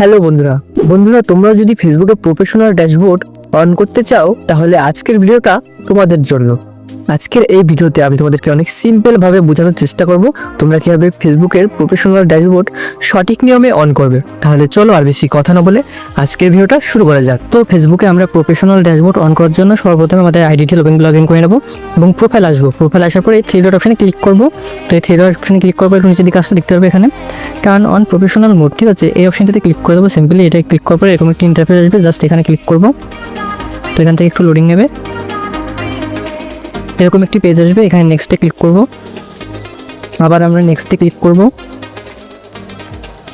Hello বন্ধুরা তোমরা যদি ফেসবুকে প্রফেশনাল ড্যাশবোর্ড অন করতে চাও তাহলে আজকের ভিডিওটা তোমাদের জন্য। আজকের এই ভিডিওতে আমি তোমাদেরকে অনেক সিম্পল ভাবে বোঝানোর চেষ্টা করব তোমরা কিভাবে ফেসবুকের প্রফেশনাল ড্যাশবোর্ড সঠিক নিয়মে অন করবে। তাহলে চলো আর বেশি কথা না বলে আজকের ভিডিওটা শুরু করা যাক। তো ফেসবুকে আমরা প্রফেশনাল ড্যাশবোর্ড অন করার জন্য সর্বপ্রথমে আমাদের আইডিটি লগ ইন করে নেব এবং প্রোফাইল আসবো। প্রোফাইল আসার পরে এই থ্রি ডট অপশানে ক্লিক করবো। তো এই থ্রি ডট অপশানে ক্লিক করবো, একটু নিচে দিকে আসতে দেখতে পারবে এখানে টার্ন অন প্রফেশনাল মোড, ঠিক আছে। এই অপশানটাতে ক্লিক করে দেবো সিম্পলি। এটা ক্লিক করার পরে এরকম একটি ইন্টারফেস আসবে, জাস্ট এখানে ক্লিক করবো। তো এখান থেকে একটু লোডিং নেবে, এরকম একটি পেজ আসবে। এখানে নেক্সটে ক্লিক করব, আবার আমরা নেক্সটে ক্লিক করব।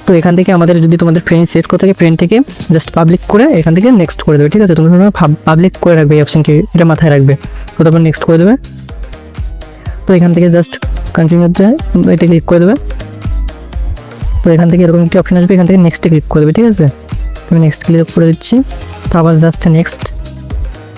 তো এখান থেকে আমাদের যদি তোমাদের ফ্রেন্ড সেট করে থাকে, ফ্রেন্ড থেকে জাস্ট পাবলিক করে এখান থেকে নেক্সট করে দেবে, ঠিক আছে। তোমরা পাবলিক করে রাখবে এই অপশানটি, এটা মাথায় রাখবে। তো তারপর নেক্সট করে দেবে। তো এখান থেকে জাস্ট কন্টিনিউতে এটা ক্লিক করে দেবে। তো এখান থেকে এরকম একটি অপশান আসবে, এখান থেকে নেক্সটে ক্লিক করে দেবে, ঠিক আছে। আমি নেক্সট ক্লিক করে দিচ্ছি। তো আবার জাস্ট নেক্সট।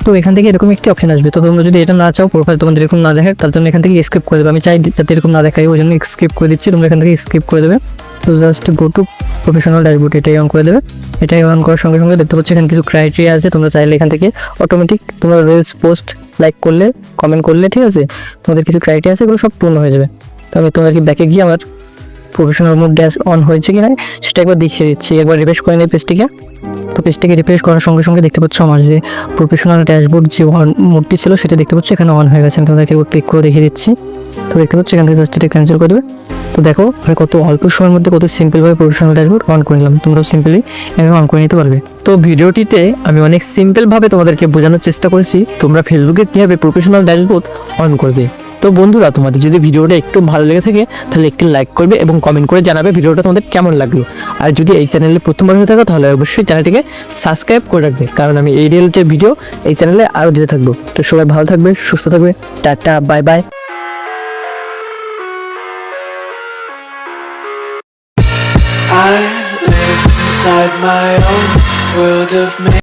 তো এখান থেকে এরকম একটি অপশন আসবে। তো তোমরা যদি এটা না চাও, প্রোফাইল তোমাদের এরকম না দেখায়, তার জন্য এখান থেকে স্কিপ করে দেবে। আমি চাই যাতে এরকম না দেখায়, ওই জন্য স্কিপ করে দিচ্ছি। তোমরা এখান থেকে স্কিপ করে দেবে। তো just go to professional dashboard, এটাই অন করে দেবে। এটাই অন করার সঙ্গে সঙ্গে দেখতে পাচ্ছি এখানে কিছু ক্রাইটেরিয়া আছে। তোমরা চাইলে এখান থেকে অটোমেটিক তোমরা রিলস পোস্ট লাইক করলে, কমেন্ট করলে, ঠিক আছে, তোমাদের কিছু ক্রাইটেরিয়া আছে, এগুলো সব পূর্ণ হয়ে যাবে। তো আমি তোমাদেরকে ব্যাকে গিয়ে আমার প্রফেশনাল মোড ড্যাশ অন হয়েছে কি না সেটা একবার দেখিয়ে দিচ্ছি। একবার রিফ্রেশ করে নিই পেজটিকে। তো পেজটিকে রিফ্রেশ করার সঙ্গে সঙ্গে দেখতে পাচ্ছ আমার যে প্রফেশনাল ড্যাশবোর্ড যে মোডটি ছিল সেটা দেখতে পাচ্ছ এখানে অন হয়ে গেছে। আমি তোমাদেরকে ক্লিক করে দেখিয়ে দিচ্ছি। তো দেখতে পাচ্ছ এখান থেকে জাস্ট এটা ক্যান্সেল করে দেবে। তো দেখো আমি কত অল্প সময়ের মধ্যে কত সিম্পলভাবে প্রফেশনাল ড্যাশবোর্ড অন করে নিলাম। তোমরাও সিম্পলি এভাবে অন করে নিতে পারবে। তো ভিডিওটিতে আমি অনেক সিম্পলভাবে তোমাদেরকে বোঝানোর চেষ্টা করেছি তোমরা ফেসবুকে কীভাবে প্রফেশনাল ড্যাশবোর্ড অন করবে। তো বন্ধুরা, তোমাদের যদি ভিডিওটা একটু ভালো লেগে থাকে তাহলে একটু লাইক করবে এবং কমেন্ট করে জানাবে ভিডিওটা তোমাদের কেমন লাগলো। আর যদি এই চ্যানেলে প্রথমবার হয়ে থাকো তাহলে অবশ্যই চ্যানেলটিকে সাবস্ক্রাইব করে রাখবে, কারণ আমি এই রিলেটেড ভিডিও এই চ্যানেলে আরও দিতে থাকবো। তো সবাই ভালো থাকবে, সুস্থ থাকবে, tata, bye bye. I live inside my own world of